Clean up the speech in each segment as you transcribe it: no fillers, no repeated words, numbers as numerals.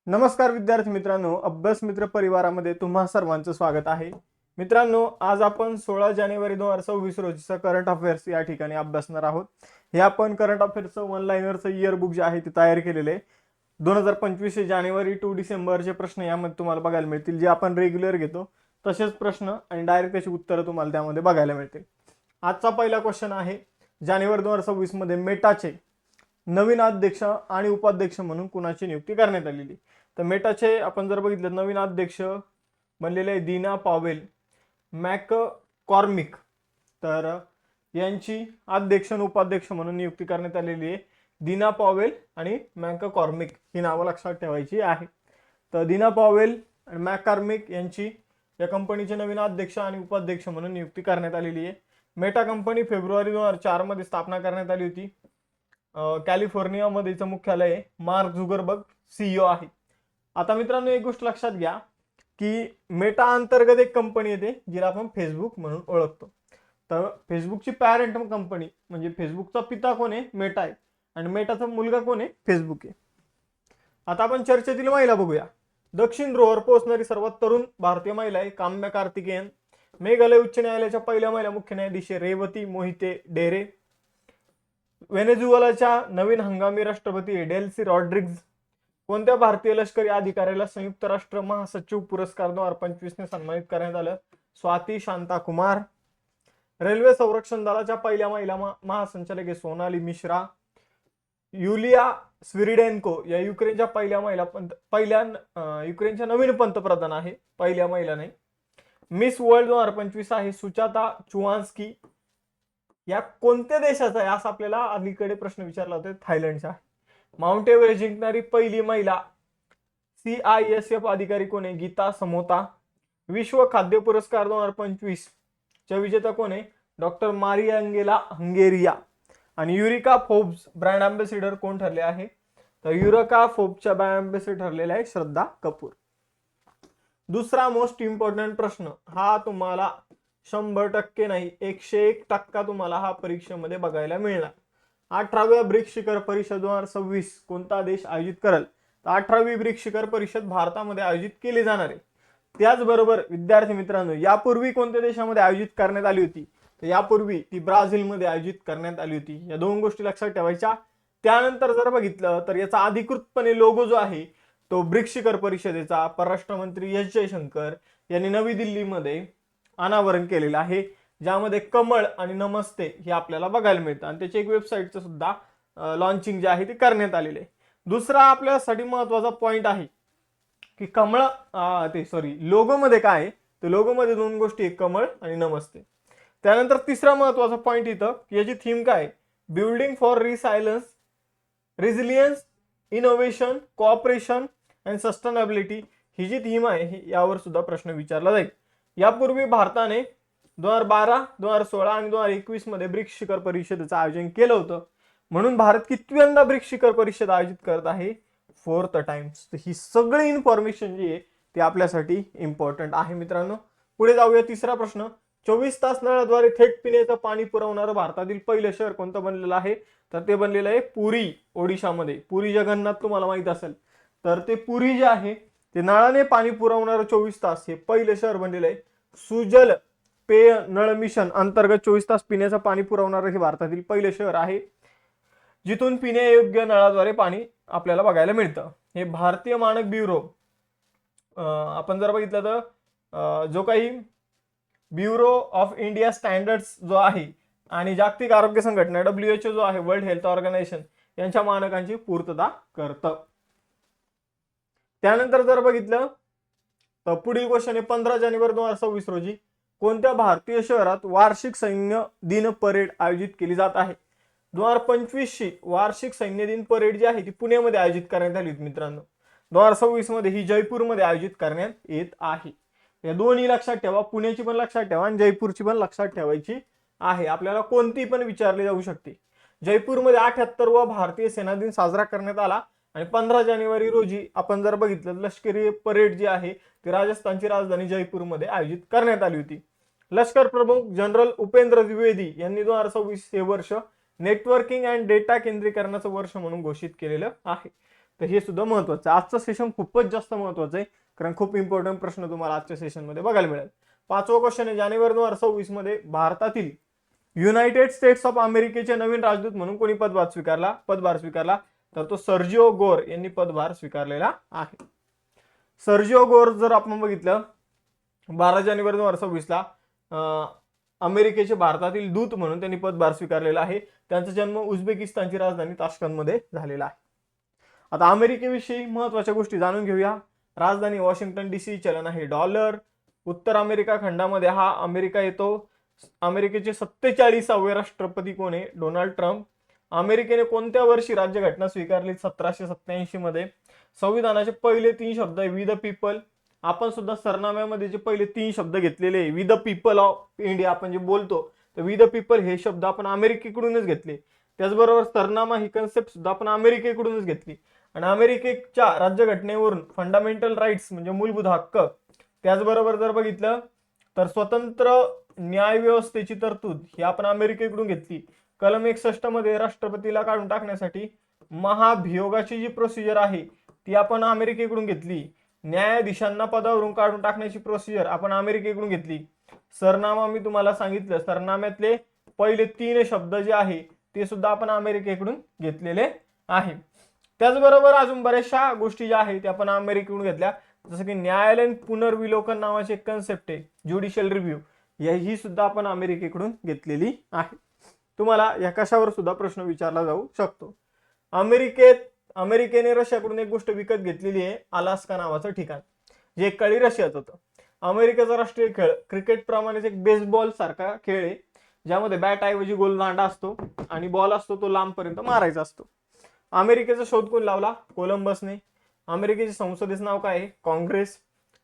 नमस्कार विद्यार्थी मित्रांनो, अभ्यास मित्र परिवारामध्ये तुम्हा सर्वांचं स्वागत आहे. मित्रांनो, आज आपण 16 जानेवारी 2026 रोजीचा करंट अफेअर्स या ठिकाणी अभ्यासणार आहोत. हे आपण करंट अफेअर्सचं वन लाइनरचं इयर बुक जे आहे ते तयार केलेले आहे. 2025 जानेवारी टू डिसेंबरचे प्रश्न यामध्ये तुम्हाला बघायला मिळतील, जे आपण रेग्युलर घेतो तसेच प्रश्न आणि डायरेक्ट त्याची उत्तरं तुम्हाला त्यामध्ये बघायला मिळतील. आजचा पहिला क्वेश्चन आहे, जानेवारी 2026 मध्ये मेटाचे नवीन अध्यक्ष आणि उपाध्यक्ष म्हणून कुणाची नियुक्ती करण्यात आलेली. तर मेटाचे आपण जर बघितलं, नवीन अध्यक्ष बनलेले आहे दीना पावेल मॅककॉर्मिक. तर यांची अध्यक्ष आणि उपाध्यक्ष म्हणून नियुक्ती करण्यात आलेली आहे. दीना पावेल आणि मॅककॉर्मिक ही नावं लक्षात ठेवायची आहे. तर दीना पावेल आणि मॅककॉर्मिक यांची या कंपनीचे नवीन अध्यक्ष आणि उपाध्यक्ष म्हणून नियुक्ती करण्यात आलेली आहे. मेटा कंपनी फेब्रुवारी 2004 मध्ये स्थापना करण्यात आली होती. कॅलिफोर्नियामध्ये याचं मुख्यालय आहे. मार्क झुकरबर्ग CEO आहे. आता मित्रांनो, एक गोष्ट लक्षात घ्या की मेटा अंतर्गत एक कंपनी येते जिला आपण फेसबुक म्हणून ओळखतो. तर फेसबुकची पॅरेंट कंपनी म्हणजे फेसबुकचा पिता कोण आहे? मेटा आहे. आणि मेटाचा मुलगा कोण आहे? फेसबुक आहे. आता आपण चर्चेतील महिला बघूया. दक्षिण ध्रुवावर पोहोचणारी सर्वात तरुण भारतीय महिला आहे काम्या कार्तिकेयन. मेघालय उच्च न्यायालयाच्या पहिल्या महिला मुख्य न्यायाधीश रेवती मोहिते डेरे. व्हेनेझुएलाच्या नवीन हंगामी राष्ट्रपती डेल्सी रॉड्रिग्ज. कोणत्या भारतीय लष्करी अधिकाऱ्याला संयुक्त राष्ट्र महासचिव पुरस्कार 2025 ने सन्मानित करण्यात आलं? स्वाती शांता कुमार. रेल्वे संरक्षण दलाच्या पहिल्या महिला महासंचालक सोनाली मिश्रा. युलिया स्विरिडेन्को या युक्रेनच्या युक्रेनच्या नवीन पंतप्रधान आहे, पहिल्या महिला नाही. मिस वर्ल्ड 2025 आहे सुचाता चुवान्स्की. या कोणत्या देशाचा आहे असं आपल्याला अलीकडे प्रश्न विचारला होता? थायलंडचा. माउंट एव्हरेस्ट जिंकणारी पहिली महिला CISF अधिकारी कोण आहे? गीता समोता. विश्व खाद्य पुरस्कार 2025 च्या विजेता कोण आहे? Doctor Maria Angela हंगेरिया. आणि युरिका फोर्ब्स ब्रँड अँबॅसिडर कोण ठरले आहे? तर युरिका फोर्ब्सच्या ब्रँड अँबॅसिडर ठरलेला आहे श्रद्धा कपूर. दुसरा मोस्ट इम्पॉर्टंट प्रश्न, हा तुम्हाला 100% नाही 101% तुम्हाला हा परीक्षेमध्ये बघायला मिळणार. 18व्या ब्रिक्स शिखर परिषद 2026 कोणता देश आयोजित करेल? तर 18वी ब्रिक्स शिखर परिषद भारतामध्ये आयोजित केली जाणार आहे. त्याचबरोबर विद्यार्थी मित्रांनो, यापूर्वी कोणत्या देशामध्ये आयोजित करण्यात आली होती? तर यापूर्वी ती ब्राझीलमध्ये आयोजित करण्यात आली होती. या दोन गोष्टी लक्षात ठेवायच्या. त्यानंतर जर बघितलं तर याचा अधिकृतपणे लोगो जो आहे तो ब्रिक्स शिखर परिषदेचा परराष्ट्र मंत्री S जयशंकर यांनी नवी दिल्लीमध्ये अनावरण केलेलं आहे, ज्यामध्ये कमळ आणि नमस्ते हे आपल्याला बघायला मिळतं. आणि त्याची एक वेबसाईटचं सुद्धा लॉन्चिंग जे आहे ते करण्यात आलेले आहे. दुसरा आपल्यासाठी महत्वाचा पॉइंट आहे की लोगोमध्ये काय आहे? तर लोगोमध्ये दोन गोष्टी आहेत, कमळ आणि नमस्ते. त्यानंतर तिसरा महत्वाचा पॉइंट इथं की याची थीम काय? Building for resilience, innovation, cooperation and sustainability ही जी थीम आहे यावर सुद्धा प्रश्न विचारला जाईल. यापूर्वी भारताने 2012, 2016 आणि 2021 मध्ये ब्रिक्स शिखर परिषदेचं आयोजन केलं होतं. म्हणून भारत कितव्यांदा ब्रिक्स शिखर परिषद आयोजित करत आहे? 4th times. ही सगळी इन्फॉर्मेशन जी आहे ती आपल्यासाठी इम्पॉर्टंट आहे मित्रांनो. पुढे जाऊया. तिसरा प्रश्न, 24 तास नळाद्वारे थेट पिण्याचं पाणी पुरवणारं भारतातील पहिलं शहर कोणतं बनलेलं आहे? तर ते बनलेलं आहे पुरी, ओडिशामध्ये. पुरी जगन्नाथ तुम्हाला माहित असेल. तर ते पुरी जे आहे ते नळाने पाणी पुरवणारं 24 तास हे पहिलं शहर बनलेलं आहे. सुजल पेय नळ मिशन अंतर्गत 24 तास पिण्याचं पाणी पुरवणारं हे भारतातील पहिलं शहर आहे, जिथून पिण्यायोग्य नळाद्वारे पाणी आपल्याला बघायला मिळतं. हे भारतीय मानक ब्युरो, आपण जर बघितलं तर जो काही ब्युरो ऑफ इंडिया स्टँडर्ड्स जो आहे आणि जागतिक आरोग्य संघटना WHO जो आहे, वर्ल्ड हेल्थ ऑर्गनायझेशन, यांच्या मानकांची पूर्तता करतं. त्यानंतर जर बघितलं तर पुढील क्वेश्चन आहे, 15 जानेवारी 2026 रोजी कोणत्या भारतीय शहरात वार्षिक सैन्य दिन परेड आयोजित केली जात आहे? 2025 ची वार्षिक सैन्य दिन परेड जी आहे ती पुण्यामध्ये आयोजित करण्यात आली होती मित्रांनो. 2026 मध्ये ही जयपूरमध्ये आयोजित करण्यात येत आहे. या दोन्ही लक्षात ठेवा, पुण्याची पण लक्षात ठेवा आणि जयपूरची पण लक्षात ठेवायची आहे. आपल्याला कोणती पण विचारली जाऊ शकते. जयपूरमध्ये 78वा भारतीय सेना दिन साजरा करण्यात आला. आणि 15 जानेवारी रोजी आपण जर बघितलं लष्करी परेड जी आहे ती राजस्थानची राजधानी जयपूरमध्ये आयोजित करण्यात आली होती. लष्कर प्रमुख जनरल उपेंद्र द्विवेदी यांनी 2026 हे वर्ष नेटवर्किंग अँड डेटा केंद्रीकरणाचं वर्ष म्हणून घोषित केलेलं आहे. तर हे सुद्धा महत्वाचं आहे. आजचं सेशन खूपच जास्त महत्वाचं आहे, कारण खूप इम्पॉर्टंट प्रश्न तुम्हाला आजच्या सेशनमध्ये बघायला मिळेल. 5वा क्वेश्चन आहे, जानेवारी 2026 मध्ये भारतातील युनायटेड स्टेट्स ऑफ अमेरिकेचे नवीन राजदूत म्हणून कोणी पदभार स्वीकारला? तर तो सर्जिओ गोर यांनी पदभार स्वीकारलेला आहे. सर्जिओ गोर जर आपण बघितलं 12 जानेवारी 2026 ला अमेरिकेचे भारतातील दूत म्हणून त्यांनी पदभार स्वीकारलेला आहे. त्यांचा जन्म उझबेकिस्तानची राजधानी ताश्कंदमध्ये झालेला आहे. आता अमेरिकेविषयी महत्वाच्या गोष्टी जाणून घेऊया. राजधानी वॉशिंग्टन DC, चलन आहे डॉलर. उत्तर अमेरिका खंडामध्ये हा अमेरिका येतो. अमेरिकेचे 47वे राष्ट्रपती कोण आहे? Donald Trump. अमेरिकेने कोणत्या वर्षी राज्यघटना स्वीकारली? 1787 मध्ये. संविधानाचे पहिले 3 शब्द आहे वी द पीपल. आपण सुद्धा सरनाम्यामध्ये जे पहिले 3 शब्द घेतलेले आहे we the people of India, आपण जे बोलतो तर वी द पीपल हे शब्द आपण अमेरिकेकडूनच घेतले. त्याचबरोबर सरनामा ही कन्सेप्ट सुद्धा आपण अमेरिकेकडूनच घेतली. आणि अमेरिकेच्या राज्यघटनेवरून फंडामेंटल राईट्स म्हणजे मूलभूत हक्क, त्याचबरोबर जर बघितलं तर स्वतंत्र न्याय व्यवस्थेची तरतूद ही आपण अमेरिकेकडून घेतली. कलम 61 मध्ये राष्ट्रपतीला काढून टाकण्यासाठी महाभियोगाची जी प्रोसिजर आहे ती आपण अमेरिकेकडून घेतली. न्यायाधीशांना पदावरून काढून टाकण्याची प्रोसिजर आपण अमेरिकेकडून घेतली. सरनामा मी तुम्हाला सांगितलं, सरनाम्यातले पहिले 3 शब्द जे आहे ते सुद्धा आपण अमेरिकेकडून घेतलेले आहे. त्याचबरोबर अजून बऱ्याचशा गोष्टी ज्या आहेत त्या आपण अमेरिकेकडून घेतल्या, जसं की न्यायालयीन पुनर्विलोकन नावाची एक कन्सेप्ट आहे, ज्युडिशियल रिव्ह्यू, ही सुद्धा आपण अमेरिकेकडून घेतलेली आहे. तुम्हाला या कशावर सुद्धा प्रश्न विचारला जाऊ शकतो. अमेरिकेने रशियाकडून एक गोष्ट विकत घेतलेली आहे, अलास्का नावाचं ठिकाण, जे एक काळी रशियाचं होतं. अमेरिकेचा राष्ट्रीय खेळ क्रिकेट प्रमाणेच एक बेसबॉल सारखा खेळ आहे, ज्यामध्ये बॅट ऐवजी गोलदांडा असतो आणि बॉल असतो तो लांबपर्यंत मारायचा असतो. अमेरिकेचा शोध कोण लावला? कोलंबसने. अमेरिकेच्या संसदेचं नाव काय आहे? काँग्रेस.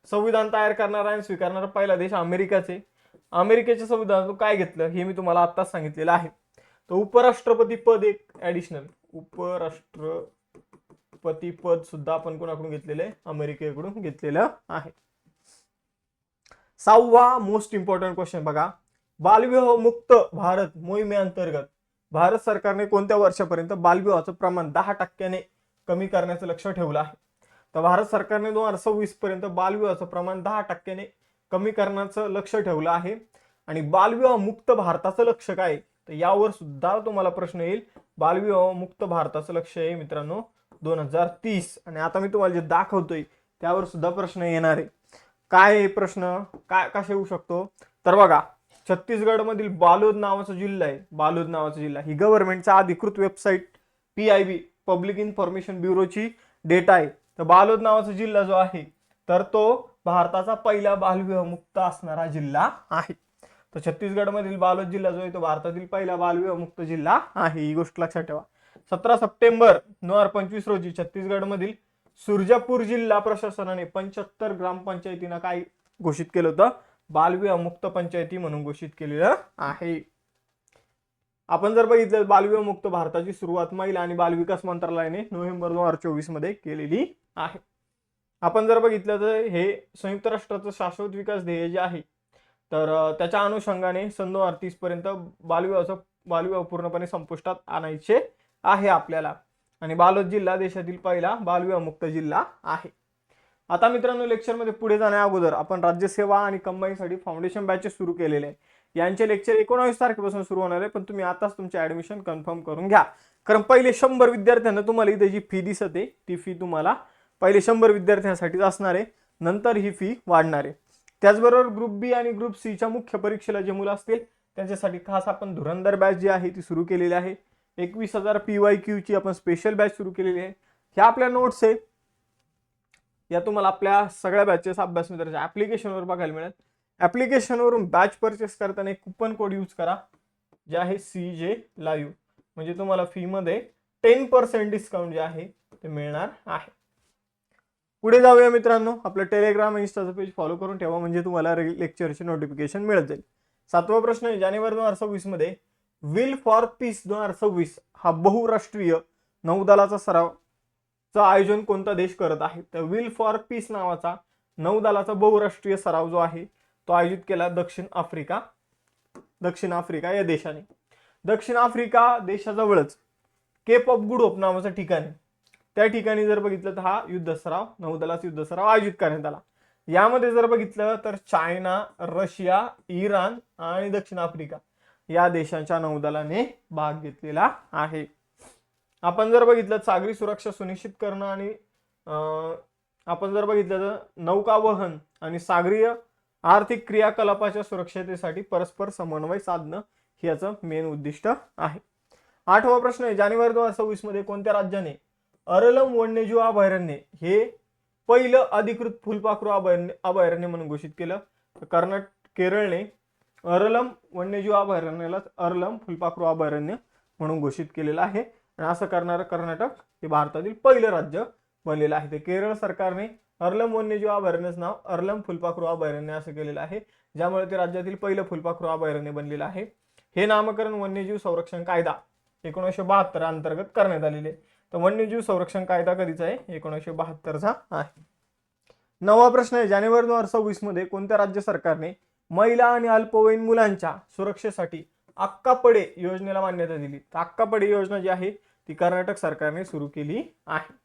संविधान तयार करणारा आणि स्वीकारणारा पहिला देश अमेरिकाचे. अमेरिकेच्या संविधानातून काय घेतलं हे मी तुम्हाला आत्ताच सांगितलेलं आहे. तर उपराष्ट्रपती पद एक ऍडिशनल, उपराष्ट्रपती पद सुद्धा आपण कोणाकडून घेतलेलं आहे? अमेरिकेकडून घेतलेलं आहे. 6वा मोस्ट इम्पॉर्टंट क्वेश्चन बघा, बालविवाह मुक्त भारत मोहिमेअंतर्गत भारत सरकारने कोणत्या वर्षापर्यंत बालविवाहाचं प्रमाण 10% कमी करण्याचं लक्ष ठेवलं आहे? तर भारत सरकारने 2026 पर्यंत बालविवाहाचं प्रमाण 10% कमी करण्याचं लक्ष ठेवलं आहे. आणि बालविवाह मुक्त भारताचं लक्ष काय? तर यावर सुद्धा तुम्हाला प्रश्न येईल. बालविवाह मुक्त भारताचं लक्ष आहे मित्रांनो 2030. आणि आता मी तुम्हाला जे दाखवतोय त्यावर सुद्धा प्रश्न येणार आहे. काय हे प्रश्न काय कसे येऊ शकतो? तर बघा, छत्तीसगड मधील बालोद नावाचा जिल्हा आहे, बालोद नावाचा जिल्हा ही गव्हर्नमेंटचा अधिकृत वेबसाईट PIB पब्लिक इन्फॉर्मेशन ब्युरोची डेटा आहे. तर बालोद नावाचा जिल्हा जो आहे तर तो भारताचा पहिला बालविवाह मुक्त असणारा जिल्हा आहे. तर छत्तीसगड मधील बालोद जिल्हा जो आहे तो भारतातील पहिला बालविवाह मुक्त जिल्हा आहे, ही गोष्ट लक्षात ठेवा. 17 सप्टेंबर 2025 रोजी छत्तीसगड मधील सुरजापूर जिल्हा प्रशासनाने 75 ग्रामपंचायतींना काय घोषित केलं होतं? बालविवाह मुक्त पंचायती म्हणून घोषित केलेलं आहे. आपण जर बघितलं बालविवाह मुक्त भारताची सुरुवात महिला आणि बालविकास मंत्रालयाने नोव्हेंबर 2024 मध्ये केलेली आहे. आपण जर बघितलं तर हे संयुक्त राष्ट्राचं शाश्वत विकास ध्येय जे आहे तर त्याच्या अनुषंगाने सन 2030 पर्यंत बालविवाह पूर्णपणे संपुष्टात आणायचे आहे आपल्याला. आणि बालोद जिल्हा देशातील पहिला बालविवाह मुक्त जिल्हा आहे. आता मित्रांनो, लेक्चरमध्ये पुढे जाण्या अगोदर आपण राज्यसेवा आणि कंबाईनसाठी फाउंडेशन बॅचेस सुरू केलेले आहे. यांचे लेक्चर 19 तारखेपासून सुरू होणार आहे, पण तुम्ही आताच तुमचे ऍडमिशन कन्फर्म करून घ्या. कारण पहिले 100 विद्यार्थ्यांना तुम्हाला इथे जी फी दिसत आहे ती फी तुम्हाला पहिले 100 विद्यार्थ्यांसाठीच असणार आहे, नंतर ही फी वाढणार आहे. त्याचबरोबर ग्रुप बी आणि ग्रुप सीच्या मुख्य परीक्षेला जे मुलं असतील त्यांच्यासाठी खास आपण धुरंधर बॅच जी आहे ती सुरू केलेली आहे. 21,000 PYQ ची आपण स्पेशल बॅच सुरू केलेली आहे. ह्या आपल्या नोट्स आहे, या तुम्हाला आपल्या सगळ्या बॅचेस अभ्यास मित्रांच्या ऍप्लिकेशनवर बघायला मिळेल. ऍप्लिकेशनवरून बॅच परचेस करताना एक कुपन कोड यूज करा जे आहे CJ लाईव्ह, म्हणजे तुम्हाला फी मध्ये 10% डिस्काउंट जे आहे ते मिळणार आहे. पुढे जाऊया मित्रांनो, आपलं टेलिग्राम इन्स्टाचं पेज फॉलो करून ठेवा म्हणजे तुम्हाला लेक्चरची नोटिफिकेशन मिळत जाईल. 7वा प्रश्न आहे, जानेवारी 2026 मध्ये विल फॉर पीस 2026 हा बहुराष्ट्रीय नौदलाचा सरावचं आयोजन कोणता देश करत आहे? तर विल फॉर पीस नावाचा नौदलाचा बहुराष्ट्रीय सराव जो आहे तो आयोजित केला दक्षिण आफ्रिका या देशाने. दक्षिण आफ्रिका देशाजवळच केप ऑफ गुड होप नावाचं ठिकाण आहे. त्या ठिकाणी जर बघितलं तर हा युद्ध सराव, नौदलाचा युद्ध सराव आयोजित करण्यात आला. यामध्ये जर बघितलं तर चायना, रशिया, इराण आणि दक्षिण आफ्रिका या देशांच्या नौदलाने भाग घेतलेला आहे. आपण जर बघितलं सागरी सुरक्षा सुनिश्चित करणं आणि आपण जर बघितलं तर नौकावहन आणि सागरीय आर्थिक क्रियाकलापाच्या सुरक्षतेसाठी परस्पर समन्वय साधणं हे याचं मेन उद्दिष्ट आहे. 8वा प्रश्न आहे, जानेवारी 2026 मध्ये कोणत्या राज्याने अरलम वन्यजीव अभयारण्य हे पहिलं अधिकृत फुलपाखरू अभयारण्य म्हणून घोषित केलं? तर केरळने अरलम वन्यजीव अभयारण्याला अरलम फुलपाखरू अभयारण्य म्हणून घोषित केलेलं आहे. आणि असं करणारं कर्नाटक हे भारतातील पहिलं राज्य बनलेलं आहे. ते केरळ सरकारने अरलम वन्यजीव अभयारण्याचं नाव अरलम फुलपाखरू अभयारण्य असं केलेलं आहे, ज्यामुळे ते राज्यातील पहिलं फुलपाखरू अभयारण्य बनलेलं आहे. हे नामकरण वन्यजीव संरक्षण कायदा 1972 अंतर्गत करण्यात आलेले. तर वन्यजीव संरक्षण कायदा कधीचा आहे? 1972चा आहे. 9वा प्रश्न आहे, जानेवारी 2026 मध्ये कोणत्या राज्य सरकारने महिला आणि अल्पवयीन मुलांच्या सुरक्षेसाठी अक्कापडे योजनेला मान्यता दिली? तर अक्कापडे योजना जी आहे ती कर्नाटक सरकारने सुरू केली आहे.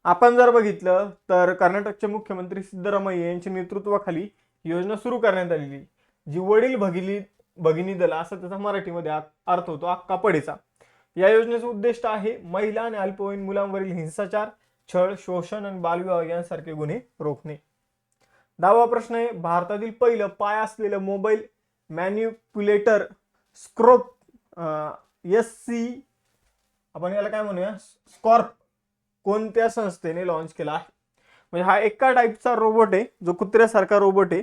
आपण जर बघितलं तर कर्नाटकचे मुख्यमंत्री सिद्धरामय्या यांच्या नेतृत्वाखाली योजना सुरू करण्यात आलेली, जी वडील भगिनी दल असा त्याचा मराठीमध्ये अर्थ होतो अक्कापडेचा. या योजनेचं उद्दिष्ट आहे महिला आणि अल्पवयीन मुलांवरील हिंसाचार, छळ, शोषण आणि बालविवाह यांसारखे गुन्हे रोखणे. 10वा प्रश्न आहे, भारतातील पहिलं पाय असलेलं मोबाईल मॅन्युप्युलेटर स्कोर्प SC आपण याला काय म्हणूया स्कॉर्प कोणत्या संस्थेने लॉन्च केला आहे? म्हणजे हा एका टाईपचा रोबोट आहे, जो कुत्र्यासारखा रोबोट आहे.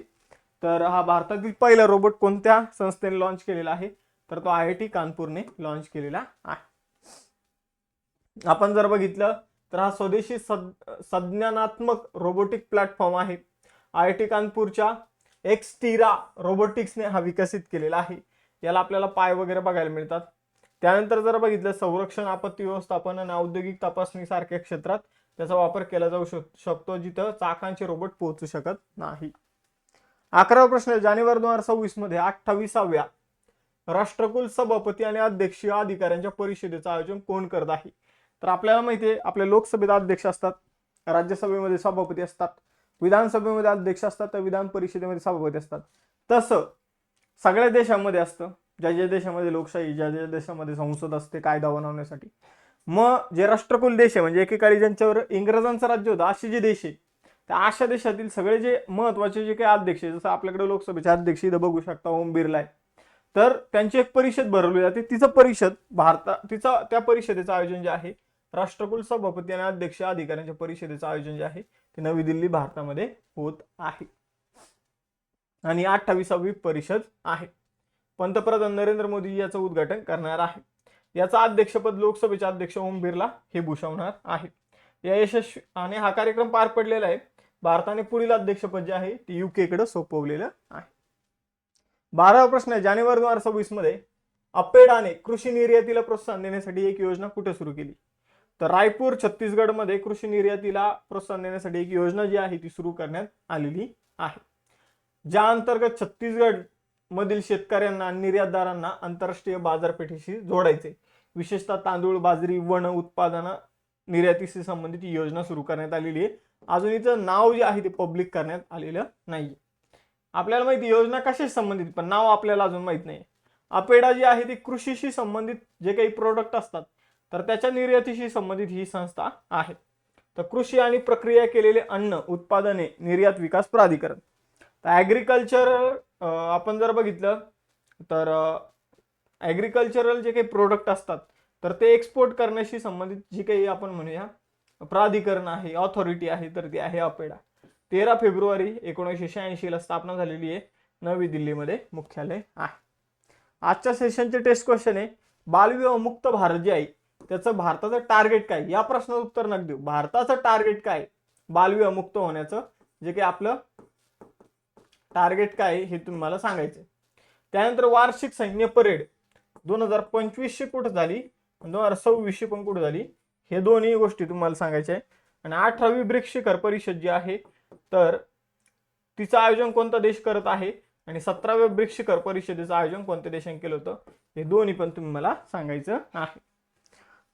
तर हा भारतातील पहिला रोबोट कोणत्या संस्थेने लॉन्च केलेला आहे? तर तो IIT कानपूरने लॉन्च केलेला आहे. आपण जर बघितलं तर हा स्वदेशी संज्ञानात्मक रोबोटिक प्लॅटफॉर्म आहे. IIT कानपूरच्या एक्सटीरा रोबोटिक्सने हा विकसित केलेला आहे. याला आपल्याला पाय वगैरे बघायला मिळतात. त्यानंतर जर बघितलं संरक्षण, आपत्ती व्यवस्थापन आणि औद्योगिक तपासणी सारख्या क्षेत्रात त्याचा वापर केला जाऊ शकतो, जिथं चाकांचे रोबोट पोहोचू शकत नाही. 11वा प्रश्न, जानेवारी 2026 मध्ये 28व्या राष्ट्रकुल सभापती आणि अध्यक्षीय अधिकाऱ्यांच्या परिषदेचं आयोजन कोण करत आहे? तर आपल्याला माहिती आहे आपल्या लोकसभेत अध्यक्ष असतात, राज्यसभेमध्ये सभापती असतात, विधानसभेमध्ये अध्यक्ष असतात, तर विधान परिषदेमध्ये सभापती असतात. तसं सगळ्या देशांमध्ये असतं. ज्या ज्या देशामध्ये लोकशाही, ज्या ज्या देशामध्ये संसद असते कायदा बनवण्यासाठी. मग जे राष्ट्रकुल देश आहे म्हणजे एकेकाळी ज्यांच्यावर इंग्रजांचं राज्य होतं असे जे देश आहे, त्या अशा देशातील सगळे जे महत्वाचे जे काही अध्यक्ष आहे, जसं आपल्याकडे लोकसभेचे अध्यक्ष इथं बघू शकता ओम बिर्ला आहे, तर त्यांची एक परिषद भरवली जाते. त्या परिषदेचं आयोजन जे आहे राष्ट्रकुल सभापती आणि अध्यक्ष अधिकाऱ्यांच्या परिषदेचं आयोजन जे आहे ते नवी दिल्ली भारतामध्ये होत आहे. आणि 28वी परिषद आहे. पंतप्रधान नरेंद्र मोदी याचं उद्घाटन करणार आहे. याचं अध्यक्षपद लोकसभेचे अध्यक्ष ओम बिर्ला हे भूषवणार आहेत. या यशस्वी आणि हा कार्यक्रम पार पडलेला आहे. भारताने पुढील अध्यक्षपद जे आहे ते UK कडे सोपवलेलं आहे. 12वा प्रश्न आहे, जानेवारी 2026 मध्ये अपेडाने कृषी निर्यातीला प्रोत्साहन देण्यासाठी एक योजना कुठे सुरू केली? तर रायपूर छत्तीसगड मध्ये कृषी निर्यातीला प्रोत्साहन देण्यासाठी एक योजना जी आहे ती सुरू करण्यात आलेली आहे, ज्या अंतर्गत छत्तीसगड मधील शेतकऱ्यांना आणि निर्यातदारांना आंतरराष्ट्रीय बाजारपेठेशी जोडायचे. विशेषतः तांदूळ, बाजरी, वन उत्पादन निर्यातीशी संबंधित ही योजना सुरू करण्यात आलेली आहे. अजून हिचं नाव जे आहे ते पब्लिक करण्यात आलेलं नाहीये. आपल्याला माहिती योजना कशाशी संबंधित, पण नाव आपल्याला अजून माहित नाही. अपेडा जी आहे ती कृषीशी संबंधित जे काही प्रोडक्ट असतात तर त्याच्या निर्यातीशी संबंधित ही संस्था आहे. तर कृषी आणि प्रक्रिया केलेले अन्न उत्पादने निर्यात विकास प्राधिकरण. तर ॲग्रिकल्चर आपण जर बघितलं तर ॲग्रिकल्चरल जे काही प्रोडक्ट असतात तर ते एक्सपोर्ट करण्याशी संबंधित जी काही आपण म्हणूया प्राधिकरण आहे, ऑथॉरिटी आहे, तर ती आहे अपेडा. 13 फेब्रुवारी 1986 ला स्थापना झालेली आहे. नवी दिल्लीमध्ये मुख्यालय आहे. आजच्या सेशनचे टेस्ट क्वेश्चन आहे, बालविवाह मुक्त भारत जे आहे त्याचं भारताचं टार्गेट काय? या प्रश्नाचं उत्तर नक्की देऊ. भारताचं टार्गेट काय बालविवाह मुक्त होण्याचं, जे काही आपलं टार्गेट काय हे तुम्हाला सांगायचं. त्यानंतर वार्षिक सैन्य परेड 2025 कुठं झाली, 2026 पण कुठं झाली, हे दोन्ही गोष्टी तुम्हाला सांगायच्या आहे. आणि 18वी ब्रिक्स शिखर परिषद जी आहे तर तिचं आयोजन कोणता देश करत आहे आणि 17व्या ब्रिक्स शिखर परिषदेचं आयोजन कोणत्या देशाने केलं होतं हे दोन्ही पण तुम्ही मला सांगायचं आहे.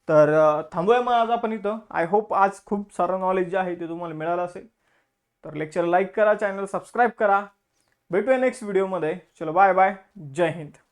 तर थांबूया मग आज आपण इथं. आय होप आज खूप सारं नॉलेज जे आहे ते तुम्हाला मिळालं असेल. तर लेक्चर लाईक करा, चॅनल सबस्क्राईब करा. भेटूया नेक्स्ट व्हिडिओमध्ये. चलो बाय बाय, जय हिंद.